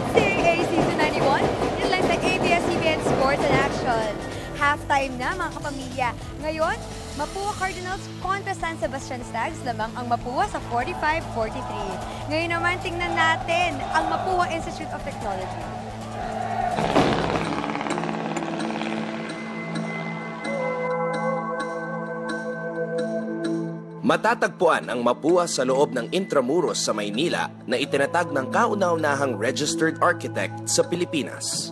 NCAA Season 91. Yan lang sa ABS-CBN Sports and Action. Halftime na mga kapamilya. Ngayon, Mapua Cardinals kontra San Sebastian Stags, lamang ang Mapua sa 45-43. Ngayon naman tingnan natin ang Mapua Institute of Technology. Matatagpuan ang Mapua sa loob ng Intramuros sa Maynila na itinatag ng kauna-unahang registered architect sa Pilipinas.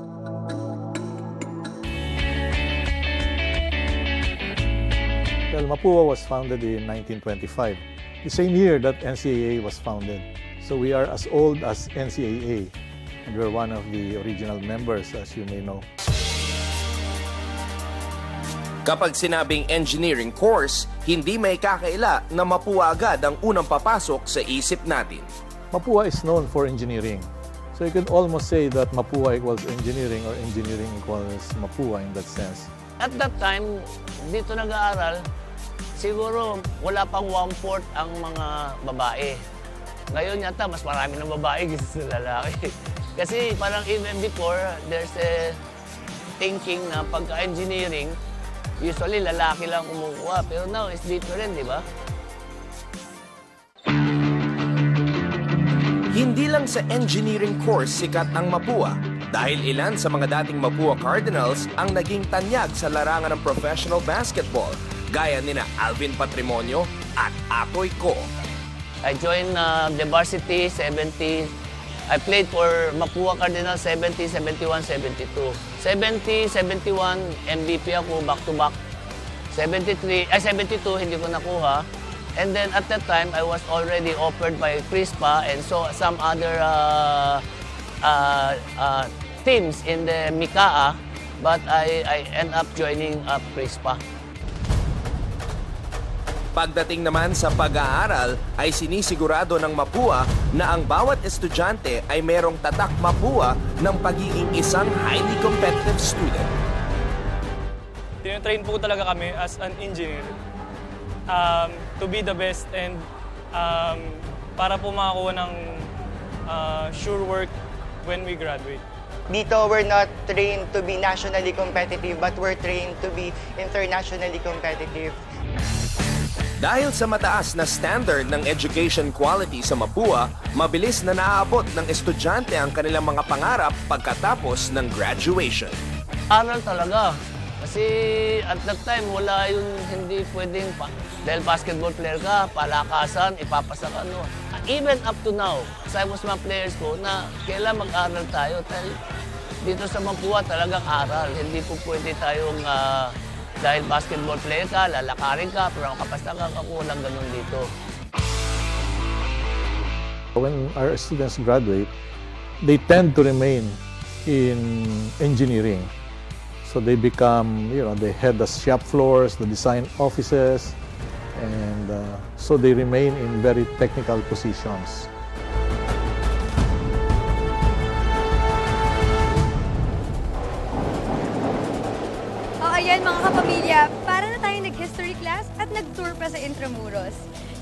Well, Mapua was founded in 1925, the same year that NCAA was founded. So we are as old as NCAA, and we're one of the original members, as you may know. Kapag sinabing engineering course, hindi may kakaila na Mapua agad ang unang papasok sa isip natin. Mapua is known for engineering. So you could almost say that Mapua equals engineering or engineering equals Mapua in that sense. At that time, dito nag-aaral, siguro wala pang 1/4 ang mga babae. Ngayon yata, mas marami ng babae kaysa sa lalaki. Kasi parang even before, there's a thinking na pagka-engineering, usually lalaki lang kumukuha. Pero now, it's different, di ba? Hindi lang sa engineering course sikat ang Mapua. Dahil ilan sa mga dating Mapua Cardinals ang naging tanyag sa larangan ng professional basketball, gaya nina Alvin Patrimonio at Atoy Co. I joined the varsity 70. I played for Mapua Cardinals 70, 71, 72. 70, 71, MVP ako back-to-back. 72, hindi ko nakuha. And then at that time, I was already offered by Crispa and so some other teams in the Mikaa, but I end up joining Crispa. Pagdating naman sa pag-aaral, ay sinisigurado ng Mapua na ang bawat estudyante ay merong tatak Mapua ng pagiging isang highly competitive student. Tinatrain po talaga kami as an engineer to be the best and para po makakuha ng sure work when we graduate. Dito, we're not trained to be nationally competitive, but we're trained to be internationally competitive. Dahil sa mataas na standard ng education quality sa Mapua, mabilis na naaabot ng estudyante ang kanilang mga pangarap pagkatapos ng graduation. Aral talaga. Kasi at that time, wala yung hindi pwedeng dahil basketball player ka, palakasan, ipapasa ka, no. Even up to now, kasama sa mga players ko na kailan mag-aral tayo. Dahil dito sa Mapua talagang aral. Hindi po pwede tayong dahil basketball player ka, lalakarin ka, pero kapasta ka, kakulang ganun dito. When our students graduate, they tend to remain in engineering. So they become, they head the shop floors, the design offices, and so they remain in very technical positions. Ayan mga kapamilya, para na tayo nag-history class at nag-tour pa sa Intramuros.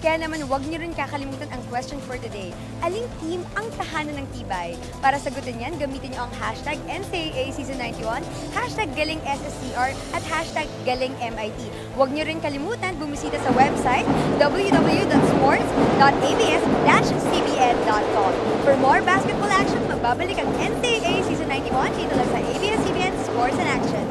Kaya naman huwag niyo rin kakalimutan ang question for today. Aling team ang tahanan ng tibay? Para sagutin yan, gamitin niyo ang hashtag NCAA Season 91, hashtag galing SSC-R at hashtag galing MIT. Huwag niyo rin kalimutan bumisita sa website www.sports.abs-cbn.com. For more basketball action, magbabalik ang NCAA Season 91 dito lang sa ABS-CBN Sports and Action.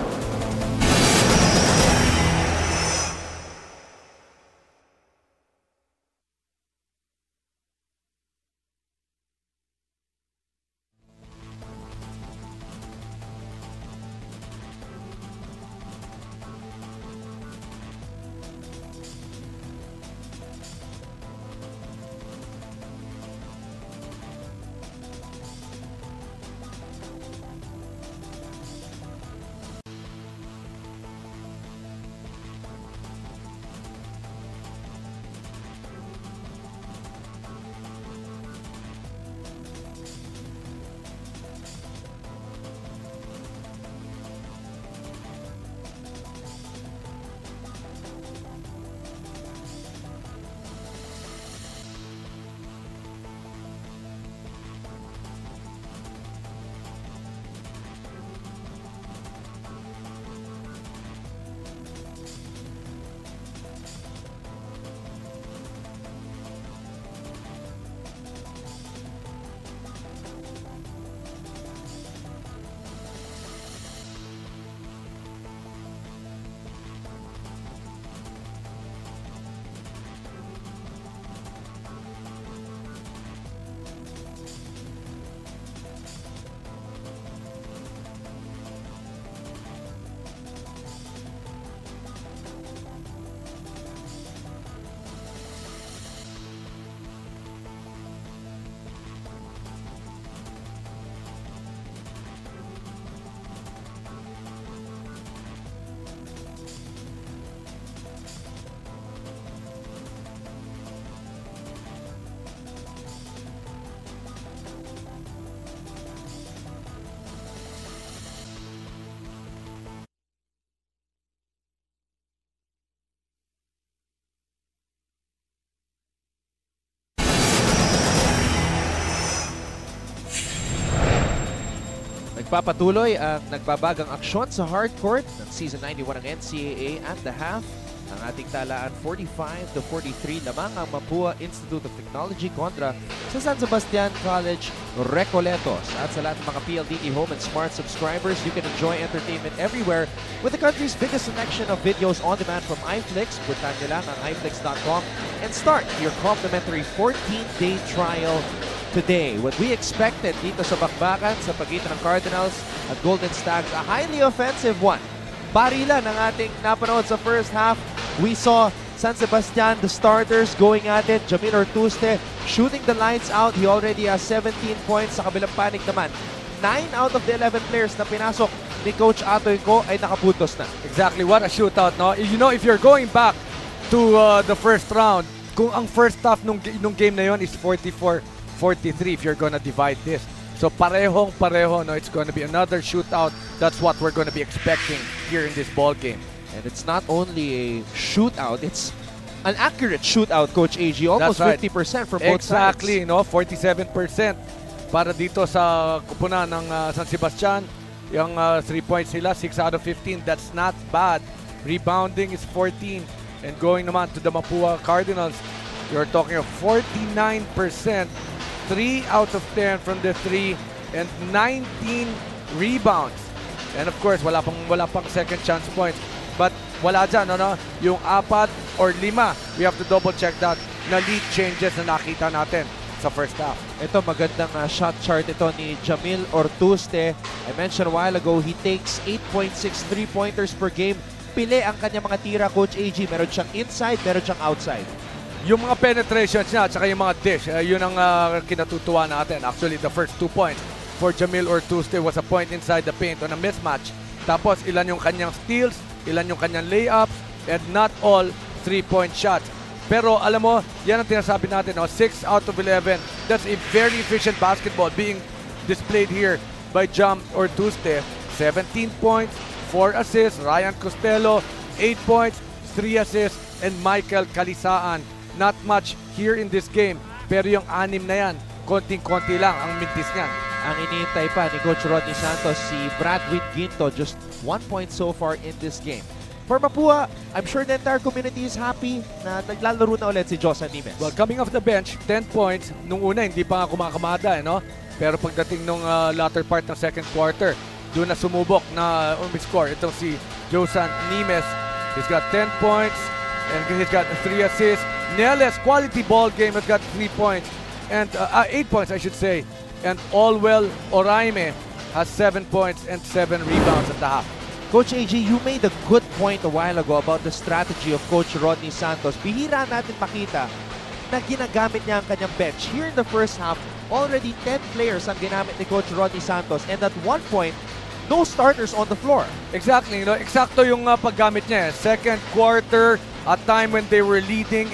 Nagpapatuloy ang nagbabagang aksyon sa hardcourt ng Season 91 ng NCAA at the half. Ang ating talaan 45-43 lamang ang Mapua Institute of Technology kontra sa San Sebastian College Recoletos. At sa lahat ng mga PLDT Home and Smart subscribers, you can enjoy entertainment everywhere with the country's biggest selection of videos on demand from iFlix. Puntahan nyo lang ang iflix.com and start your complimentary 14-day trial today. What we expected dito sa bakbakan sa pagitan ng Cardinals at Golden Stags, a highly offensive one. Barilan ang ating napanood sa first half. We saw San Sebastian, the starters, going at it. Jamil Ortuste shooting the lights out. He already has 17 points. Sa kabilang panig naman, 9 out of the 11 players na pinasok ni Coach Atoy ko ay nakaputos na. Exactly, what a shootout, no? You know, if you're going back to the first round, kung ang first half nung game na yon is 44-43 if you're gonna divide this. So parehong-pareho, no? It's going to be another shootout. That's what we're going to be expecting here in this ball game. And it's not only a shootout, it's an accurate shootout, Coach AG. Almost right. 50% from both exactly, sides. no? 47% para dito sa kupunan ng San Sebastian. Yung 3 points nila, 6 out of 15. That's not bad. Rebounding is 14. And going naman to the Mapua Cardinals, you're talking of 49%. 3 out of 10 from the 3 and 19 rebounds. And of course, wala pang second chance points. But wala dyan, ano? Yung 4 or 5, we have to double check that na lead changes na nakita natin sa first half. Ito, magandang shot chart ito ni Jamil Ortuste. I mentioned a while ago, he takes 8.6 3-pointers per game. Pili ang kanyang mga tira, Coach AG. Meron siyang inside, meron siyang outside. Yung mga penetrations niya at saka yung mga dish, yun ang kinatutuwa natin. Actually, the first 2 points for Jamil Ortuste was a point inside the paint on a mismatch. Tapos, ilan yung kanyang steals, ilan yung kanyang layups, and not all 3-point shots. Pero alam mo, yan ang tinasabi natin, no? 6 out of 11. That's a very efficient basketball being displayed here by Jam Ortuste. 17 points, 4 assists. Ryan Costello, 8 points, 3 assists. And Michael Kalisaan. Not much here in this game. Pero yung 6 na yan, konting-konti lang ang mintis niyan. Ang iniintay pa ni Coach Rodney Santos, si Bradwin Ginto, just 1 point so far in this game. For Mapua, I'm sure the entire community is happy na naglalaro na ulit si Josan Nimes. Well, coming off the bench, 10 points. Nung una, hindi pa nga kumakamada, no? Pero pagdating nung latter part ng second quarter, doon na sumubok na umiscore. Itong si Josan Nimes. He's got 10 points and he's got 3 assists. Neles, quality ball game, has got 3 points. And 8 points, I should say. And Allwell Oraime has 7 points and 7 rebounds at the half. Coach AG, you made a good point a while ago about the strategy of Coach Rodney Santos. Bihira natin makita na ginagamit niya ang kanyang bench. Here in the first half, already 10 players ang ginamit ni Coach Rodney Santos. And at one point, no starters on the floor. Exactly. No? Eksakto yung paggamit niya. Second quarter, a time when they were leading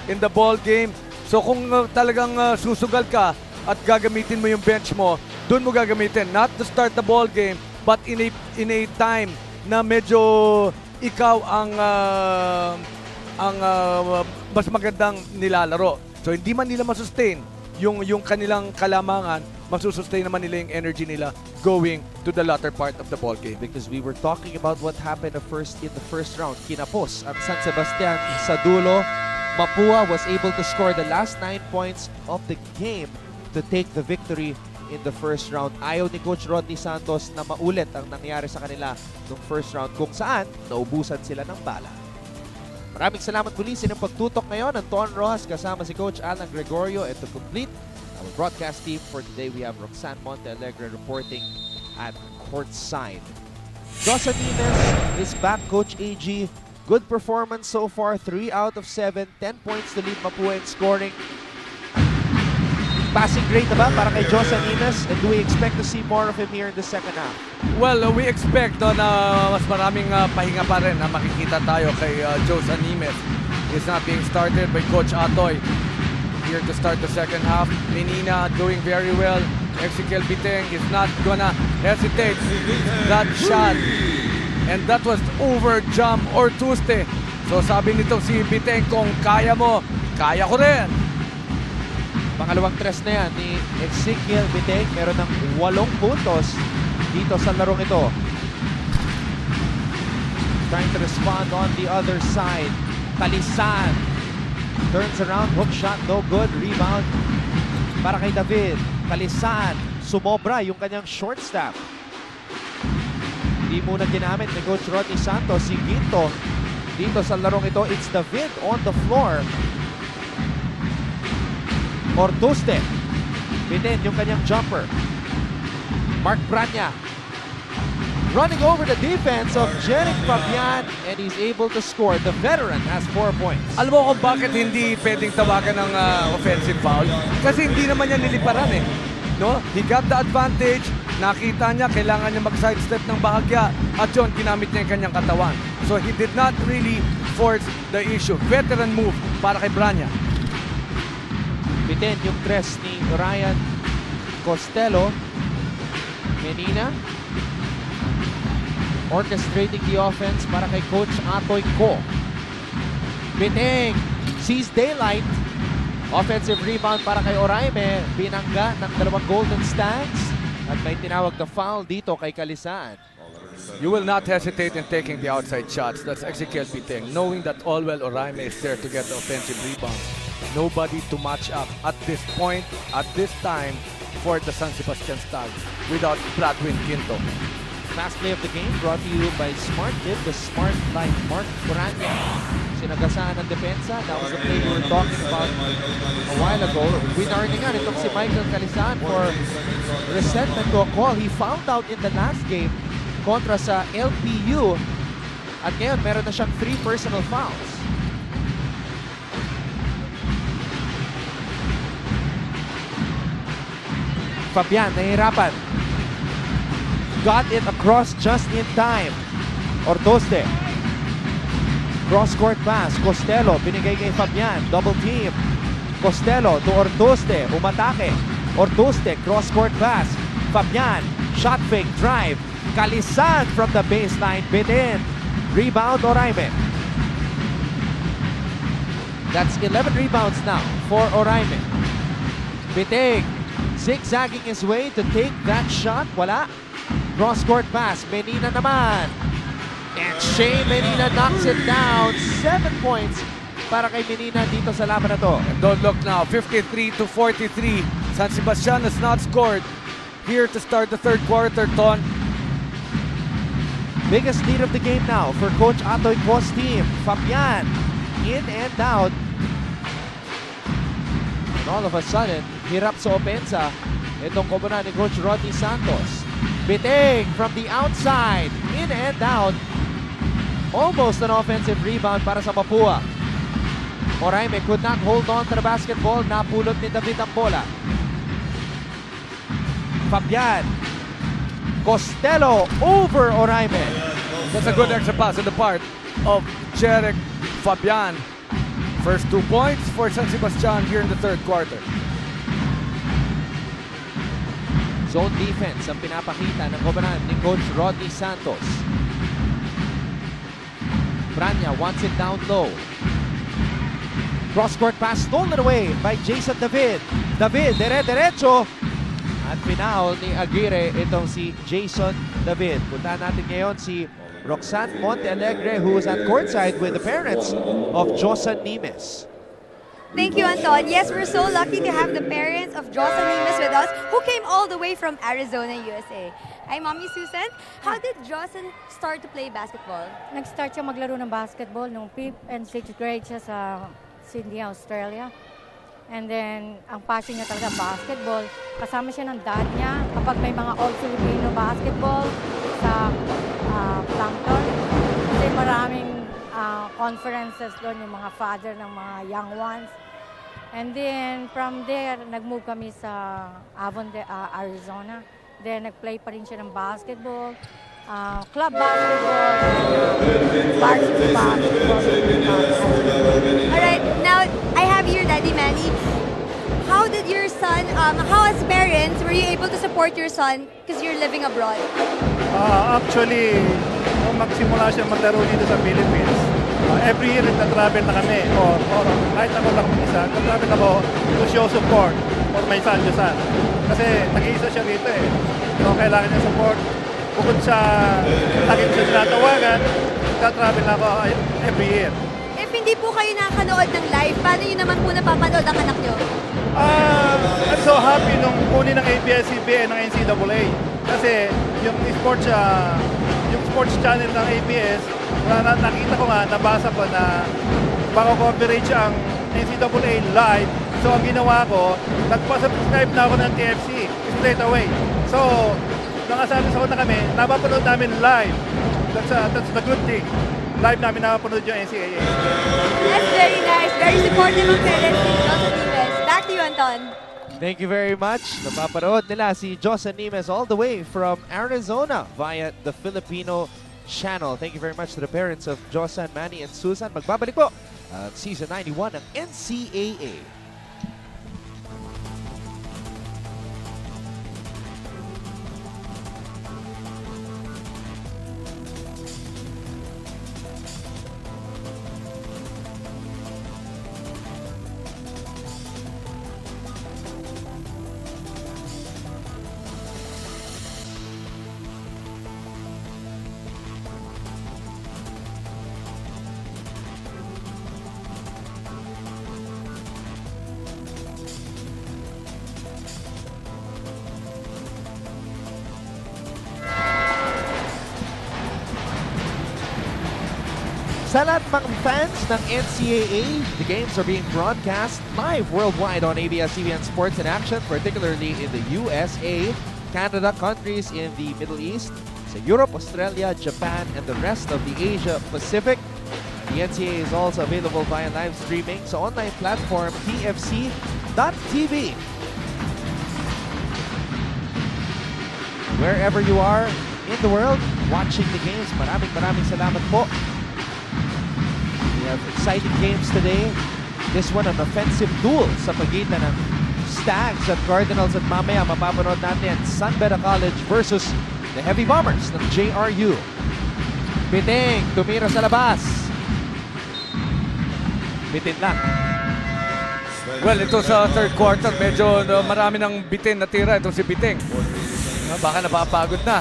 in the ball game. So kung talagang susugal ka at gagamitin mo yung bench mo, doon mo gagamitin. Not to start the ball game, but in a time na medyo ikaw ang mas magandang nilalaro. So hindi man nila masustain yung kanilang kalamangan, masusustain naman nila yung energy nila going to the latter part of the ball game. Because we were talking about what happened in the first round. Kinapos ang San Sebastian sa dulo. Mapua was able to score the last 9 points of the game to take the victory in the first round. Ayaw ni Coach Rodney Santos na maulit ang nangyari sa kanila nung first round kung saan naubusan sila ng bala. Maraming salamat muli sa inyong pagtutok ngayon. Anton Rojas kasama si Coach Alan Gregorio. And to complete our broadcast team for today, we have Roxanne Montealegre reporting at courtside. Josan Nimes is back, Coach AG. Good performance so far, 3 out of 7, 10 points to lead Mapua in scoring. Passing grade na ba para kay Josan Nimes? And do we expect to see more of him here in the second half? Well, we expect na mas maraming pahinga pa rin na makikita tayo kay Josan Nimes. He's not being started by Coach Atoy here to start the second half. Menina doing very well. Ezekiel Biteng is not gonna hesitate. That shot. And that was over Jam Ortuste. So sabi nito si Biteng, kung kaya mo, kaya ko rin. Pangalawang tres na yan ni Ezekiel Biteng. Meron ng 8 puntos dito sa larong ito. Trying to respond on the other side. Talisan. Turns around, hook shot, no good. Rebound para kay David. Talisan. Sumobra yung kanyang short staff. Hindi muna ginamit ni Coach Rodney Santos. Si Ginto dito sa larong ito. It's David on the floor. Ortuste. Bitin yung kanyang jumper. Mark Branya. Running over the defense of Jeric Fabian, and he's able to score. The veteran has 4 points. Alam mo kung bakit hindi pwedeng tawagan ng offensive foul? Kasi hindi naman niya niliparan eh. No? He got the advantage. Nakita niya, kailangan niya mag-sidestep ng bahagya. At yun, ginamit niya yung kanyang katawan. So he did not really force the issue. Veteran move para kay Branya. Bitin yung tres ni Ryan Costello. Menina orchestrating the offense para kay Coach Atoy Ko. Biting sees daylight. Offensive rebound para kay Oraime. Binangga ng 2 Golden Stags. At may tinawag na foul dito kay Kalisaan. You will not hesitate in taking the outside shots. That's Ezekiel Biteng. Knowing that Allwell Oraime is there to get the offensive rebound. Nobody to match up at this point, at this time, for the San Sebastian Stag without Bradwin Ginto. Last play of the game brought to you by Smart Dip, the Smart Life. Mark Branya. Sinagasaan ng depensa. That was the play we were talking about a while ago. Winarning nga itong si Michael Kalisaan for resentment to a call he found out in the last game kontra sa LPU. At ngayon, meron na siyang 3 personal fouls. Fabian, nahihirapan. Got it across just in time. Ortoste. Cross-court pass. Costello, binigay kay Fabian. Double team. Costello to Ortoste. Umatake. Ortoste, cross-court pass. Fabian, shot fake, drive. Kalisan from the baseline. Bitin. Rebound, Oraime. That's 11 rebounds now for Oraime. Biting. Zigzagging his way to take that shot. Wala. Cross-court pass. Menina naman. And Shea Menina knocks it down. 7 points para kay Menina dito sa laban na to. And don't look now. 53-43. San Sebastian has not scored here to start the third quarter, Ton. Biggest lead of the game now for Coach Atoy Co's team. Fabian in and out. And all of a sudden, hirap sa opensa. Itong kobonan ni Coach Rodney Santos. Biting from the outside. In and out. Almost an offensive rebound para sa Mapua. Oraime could not hold on to the basketball. Napulot ni David ang bola. Fabian. Costello over Oraime. That's a good extra pass on the part of Jeric Fabian. First 2 points for San Sebastian here in the third quarter. Zone defense ang pinapakita ng kobonan ni Coach Rodney Santos. Branya wants it down low. Cross-court pass stolen away by Jason David. David, dire-diretso. At pinaul ni Aguirre itong si Jason David. Puntahan natin ngayon si Roxanne Montealegre, who is at courtside with the parents of Josan Nimes. Thank you, Anton. Yes, we're so lucky to have the parents of Josan Nimes with us, who came all the way from Arizona, USA. Hi, Mommy Susan. How did Josan start to play basketball? Nag-start siya maglaro ng basketball nung 5th and 6th grade siya sa Sydney, Australia. And then, ang passion niya talaga basketball. Kasama siya ng dad niya kapag may mga all-Filipino basketball sa Plankton. Kasi maraming conferences doon, yung mga father ng mga young ones. And then, from there, nag-move kami sa Avondale, Arizona. Then, nag-play pa rin siya ng basketball, club basketball, varsity basketball. Alright, now I have here Daddy Manny. How did your son, how as parents, were you able to support your son because you're living abroad? Actually, nung magsimula siya maglaro dito sa Philippines, every year nagtatravel na kami, or kahit ako lang mag-isa, nagtatravel ako to show support. for my son, Josan. Kasi nag-iisa siya rito eh. So kailangan niya support. Bukod sa lagi ko siya tinatawagan, nagtatravel na ako every year. If hindi po kayo nakakanood ng live, paano nyo naman po napapanood ang anak nyo? I'm so happy nung kunin ng ABS-CBN ng NCAA. Kasi yung sports channel ng ABS, nakita ko nga, nabasa ko na baka coverage ang NCAA live. So ang ginawa ko, nagpa-subscribe na ako ng TFC straight away. So, nangasabi sa na kami, napapanood namin live. That's the good thing. Live namin napapanood yung NCAA. That's very nice. Very supportive of parents ni Josan Nimes. Back to you, Anton. Thank you very much. Napapanood nila si Josan Nimes all the way from Arizona via the Filipino channel. Thank you very much to the parents of Josan, Manny, and Susan. Magbabalik po ang Season 91 ng NCAA. Sa lahat ng fans ng NCAA, the games are being broadcast live worldwide on ABS-CBN Sports in Action, particularly in the USA, Canada, countries in the Middle East, sa Europe, Australia, Japan, and the rest of the Asia-Pacific. The NCAA is also available via live streaming sa online platform tfc.tv. Wherever you are in the world, watching the games, maraming salamat po. We have exciting games today. This one, an offensive duel sa pagitan ng Stags at Cardinals, at mamaya mapapanood natin San Beda College versus the Heavy Bombers ng JRU. Biting, tumira sa labas. Bitin lang. Well, ito sa third quarter, medyo marami ng bitin na tira. Itong si Biting. Baka napapagod na.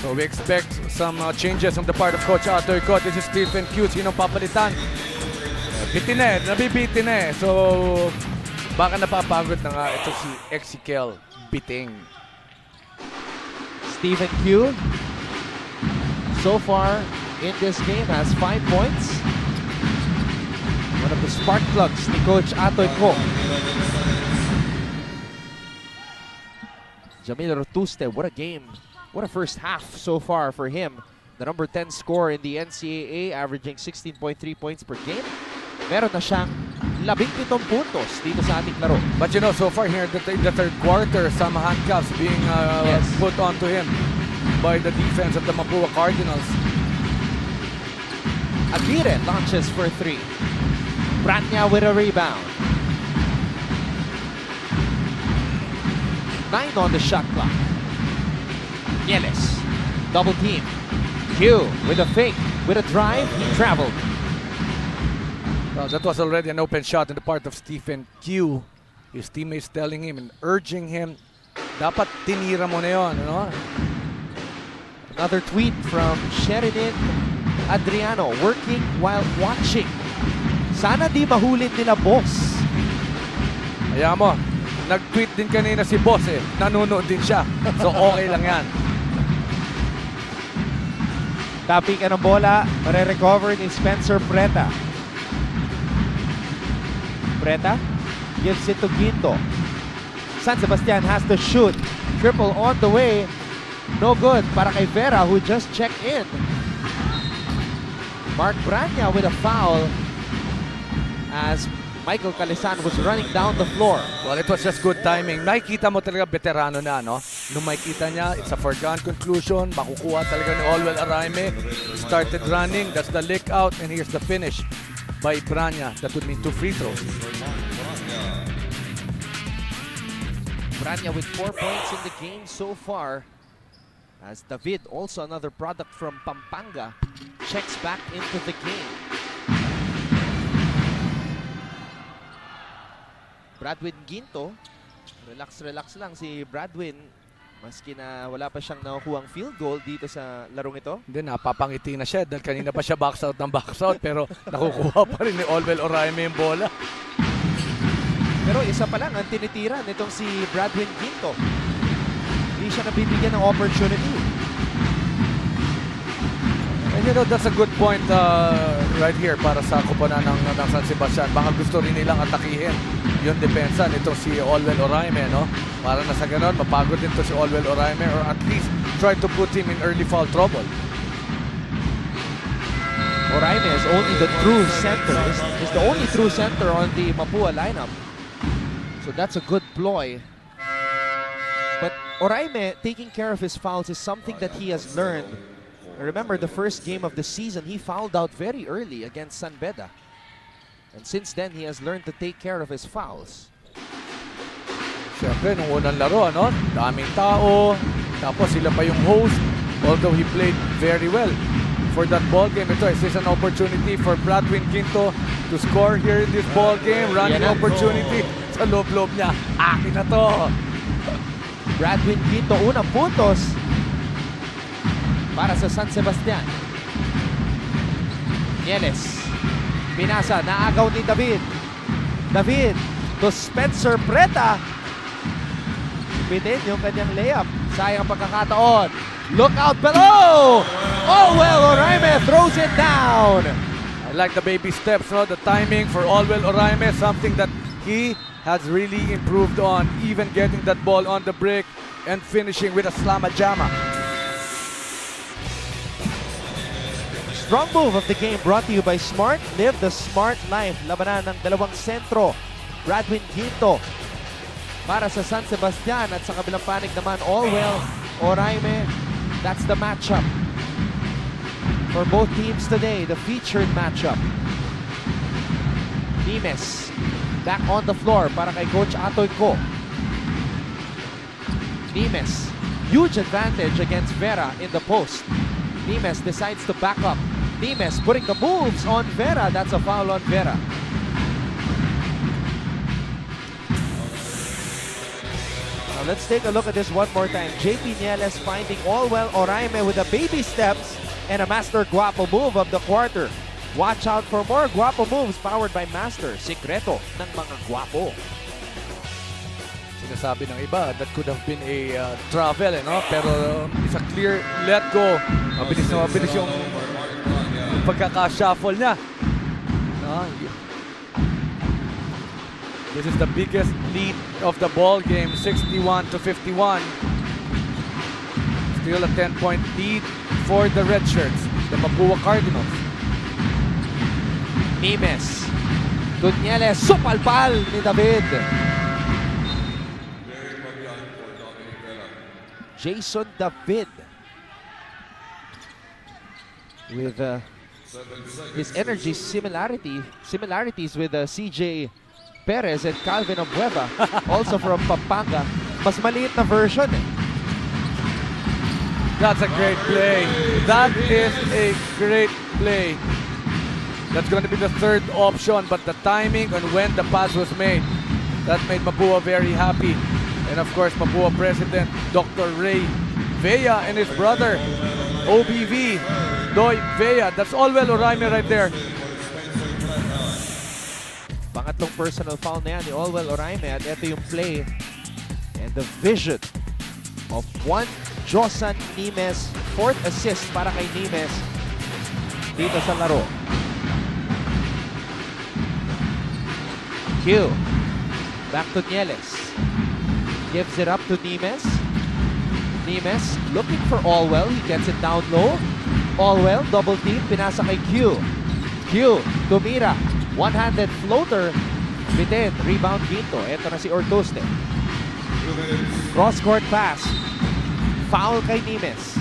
So we expect some changes on the part of Coach Atoy. This is Stephen Q. Sinong papalitan? Bitin na nabibitin na So baka napapagod na nga ito si Ezekiel Biting. Stephen Q. so far in this game has 5 points. One of the spark plugs ni Coach Atoy ko. Jamil Rotuste, what a game. What a first half so far for him. The number 10 scorer in the NCAA, averaging 16.3 points per game. Meron na siyang 17 puntos dito sa ating laro. But you know, so far here in the third quarter, some handcuffs being put onto him by the defense of the Mapua Cardinals. Aguirre launches for 3. Branya with a rebound. 9 on the shot clock. Nieles, double team. Q with a fake, with a drive, he traveled. Well, that was already an open shot in the part of Stephen Q. His teammates telling him and urging him, dapat tinira mo na yun, no? Another tweet from Sheridan Adriano, working while watching. Sana di mahulin nila, boss. Kaya mo, nag-tweet din kanina si boss eh. Nanonood din siya. So okay lang yan. Tapping ka ng bola, mare-recover ni Spencer Preta. Preta gives it to Ginto. San Sebastian has to shoot. Triple on the way. No good para kay Vera, who just checked in. Mark Branya with a foul as Michael Calisan was running down the floor. Well, it was just good timing. Nakikita mo talaga veterano na, no? Nung makikita niya, it's a foregone conclusion. Makukuha talaga ni Olwell Araime. Started running. That's the lick out. And here's the finish by Branya. That would mean 2 free throws. Branya with 4 points in the game so far. As David, also another product from Pampanga, checks back into the game. Bradwin Ginto. Relax lang si Bradwin. Maski na wala pa siyang nakukuhang field goal dito sa larong ito. Hindi, napapangiti na siya dahil kanina pa siya box out pero nakukuha pa rin ni Olwell Oraime yung bola. Pero isa pa lang ang tinitira nitong si Bradwin Ginto. Hindi siya nabibigyan ng opportunity. And you know, that's a good point right here para sa kuponan ng San Sebastian. Baka gusto rin nilang atakihin yung depensa nitong si Olwell Oraime, no? Para na sa ganon, mapagod din to si Olwell Oraime or at least try to put him in early foul trouble. Oraime is only the true center. Is the only true center on the Mapua lineup. So that's a good ploy. But Oraime taking care of his fouls is something that he has learned. Remember, the first game of the season, he fouled out very early against San Beda. And since then, he has learned to take care of his fouls. Siyempre, nung unang laro, ano? Daming tao. Tapos sila pa yung host. Although he played very well for that ball game. Ito, is this an opportunity for Bradwin Ginto to score here in this ball game? Running opportunity sa loob-loob niya. Akin na to. Bradwin Ginto, unang puntos para sa San Sebastian. Nieles. Pinasa, naagaw ni David. David to Spencer Preta. Bitin yung kanyang layup. Sayang pagkakataon. Look out below! Olwell Oraime throws it down. I like the baby steps, no? The timing for Olwell Oraime, something that he has really improved on. Even getting that ball on the break and finishing with a slamma jamma. Strong move of the game brought to you by Smart. Live the Smart Life. Labanan ng dalawang sentro. Bradwin Ginto para sa San Sebastian at sa kabilang panig naman Olwell Oraime. That's the matchup for both teams today. The featured matchup. Nimes back on the floor para kay Coach Atoy Ko. Nimes, huge advantage against Vera in the post. Nimes decides to back up. Nimes putting the moves on Vera. That's a foul on Vera. Now let's take a look at this one more time. JP Nieles finding Olwell Oraime with the baby steps and a Master Guapo move of the quarter. Watch out for more Guapo moves powered by Master. Sikreto ng mga Guapo. Sinasabi ng iba, that could have been a travel, no? Pero it's a clear let go. Mabilis na mabilis yung pagkaka-shuffle niya. No? This is the biggest lead of the ball game, 61-51. Still a 10-point lead for the Red Shirts, the Mapua Cardinals. Nimes. Nieles, supalpal ni David. Jason David with his energy similarities with CJ Perez and Calvin Abueva, also from Pampanga. Mas maliit na version. That's a great play. That is a great play. That's going to be the third option, but the timing on when the pass was made, that made Mapua very happy. And of course, Mapua President Dr. Ray Vea and his brother, OBV, Doy Vea. That's Olwell Oraime right there. Pangatlong personal foul na yan ni Olwell Oraime at ito yung play and the vision of Juan Josan Nimes. Fourth assist para kay Nimes dito sa laro. Q. Back to Nieles. Gives it up to Nimes. Nimes looking for Olwell. He gets it down low. Olwell, double team. Pinasa kay Q. Q. Tumira. One-handed floater. Bitin. Rebound Ginto. Ito na si Ortoste. Cross-court pass. Foul kay Nimes.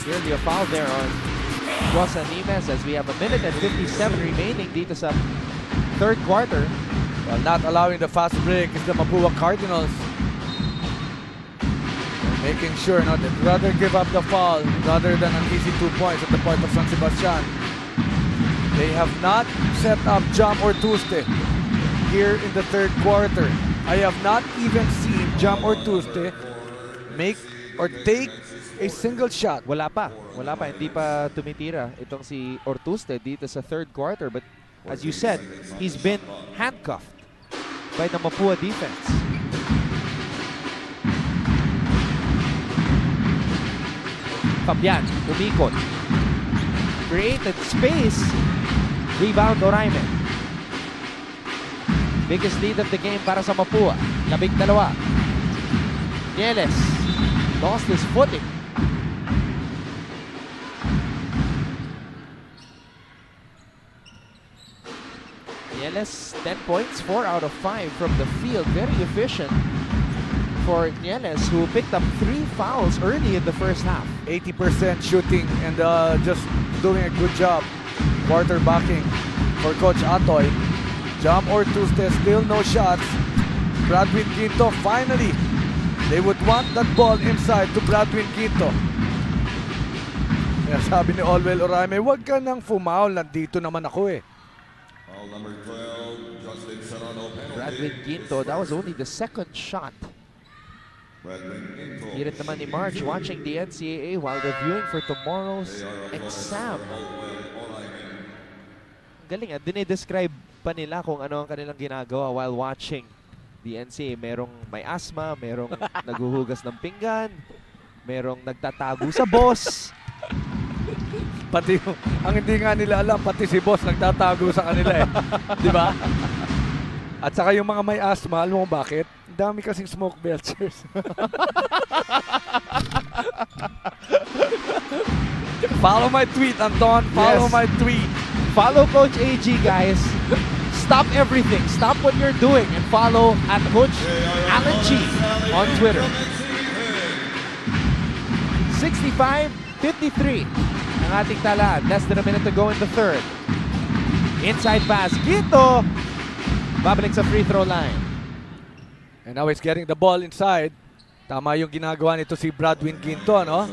Clearly a foul there on Josan Nimes as we have a minute and 57 remaining dito sa third quarter. While not allowing the fast break is the Mapua Cardinals. They're making sure they'd rather give up the foul rather than an easy 2 points at the part of San Sebastian. They have not set up Jam or Tuesday here in the third quarter. I have not even seen Jam or Tuesday make or take a single shot. Wala pa, hindi pa tumitira itong si Ortuste dito sa third quarter. But as you said, he's been handcuffed by the Mapua defense. Fabian, umikot. Created space. Rebound Oraime. Biggest lead of the game para sa Mapua. 12. Nieles lost his footing. Nieles, 10 points, 4 out of 5 from the field. Very efficient for Nieles, who picked up 3 fouls early in the first half. 80% shooting and just doing a good job quarterbacking for Coach Atoy. Jam or Tuesday, still no shots. Bradwin Quinto, finally, they would want that ball inside to Bradwin Quinto. Kaya sabi ni Olwell Oraime, wag ka nang fumaul, nandito naman ako eh. Bradwin Quinto, that was only the second shot. Hirit naman ni Marge watching the NCAA while reviewing for tomorrow's exam. Galing dinidescribe pa nila kung ano ang kanilang ginagawa while watching the NCAA. Merong may asthma, merong naguhugas ng pinggan, merong nagtatago sa boss. Pati ang hindi nga nila alam, pati si boss nagtatago sa kanila eh. Di ba? At saka yung mga may asthma, alam mo bakit? Dami kasing smoke belchers. Follow my tweet, Anton. Follow my tweet. Follow Coach AG, guys. Stop everything. Stop what you're doing and follow at Coach Alan G on Twitter. 65-53 ang ating talaan. Less than a minute to go in the third. Inside pass. Quinto. Babalik sa free throw line. And now he's getting the ball inside. Tama yung ginagawa nito si Bradwin Quinto, no?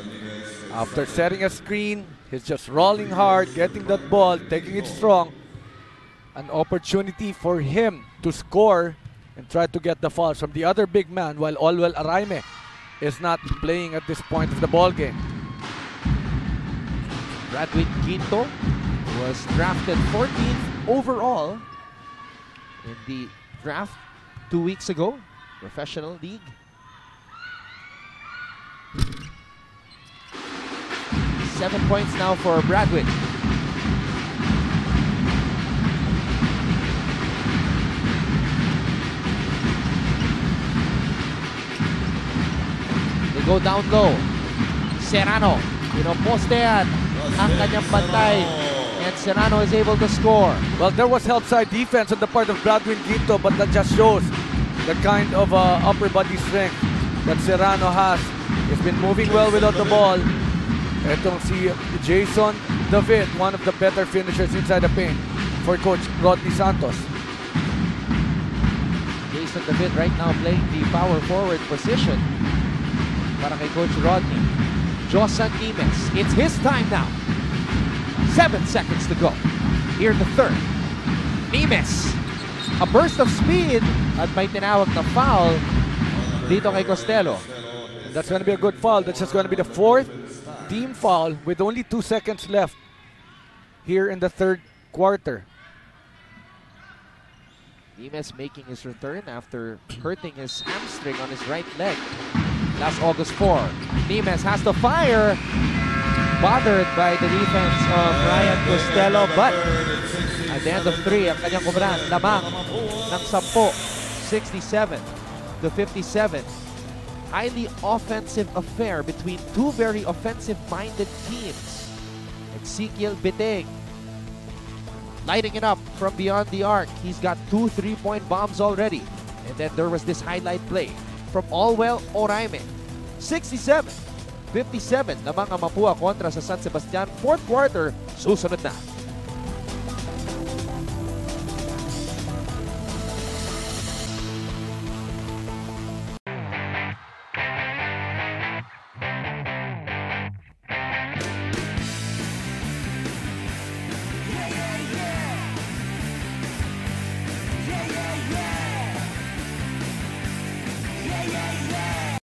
After setting a screen, he's just rolling hard, getting that ball, taking it strong. An opportunity for him to score and try to get the fouls from the other big man while Olwell Araime is not playing at this point of the ball game. Bradwin Quinto was drafted 14th overall in the draft 2 weeks ago. Professional League. Seven points now for Bradwin. They go down low. Serrano, pinopostean ang kanyang bantay. And Serrano is able to score. Well, there was help side defense on the part of Bradwin Quinto, but that just shows the kind of upper body strength that Serrano has. He's been moving well without the ball. Etong si Jason David, one of the better finishers inside the paint for Coach Rodney Santos. Jason David right now playing the power forward position para kay Coach Rodney. Josan Nimes, it's his time now. 7 seconds to go here in the third. Nimes, a burst of speed at may tinawag na foul dito kay Costello. And that's going to be a good foul. That's just going to be the 4th team foul with only 2 seconds left here in the third quarter. Nimes making his return after hurting his hamstring on his right leg last August 4. Nimes has to fire. Bothered by the defense of Ryan Costello, but at the end of 3, ang kanyang kumbran, lamang ng 10, 67-57. Highly offensive affair between two very offensive-minded teams. Ezekiel Biteng lighting it up from beyond the arc. He's got 2 3-point bombs already. And then there was this highlight play from Olwell Oraime. 67-57 lamang ang Mapua kontra sa San Sebastian. Fourth quarter, susunod na.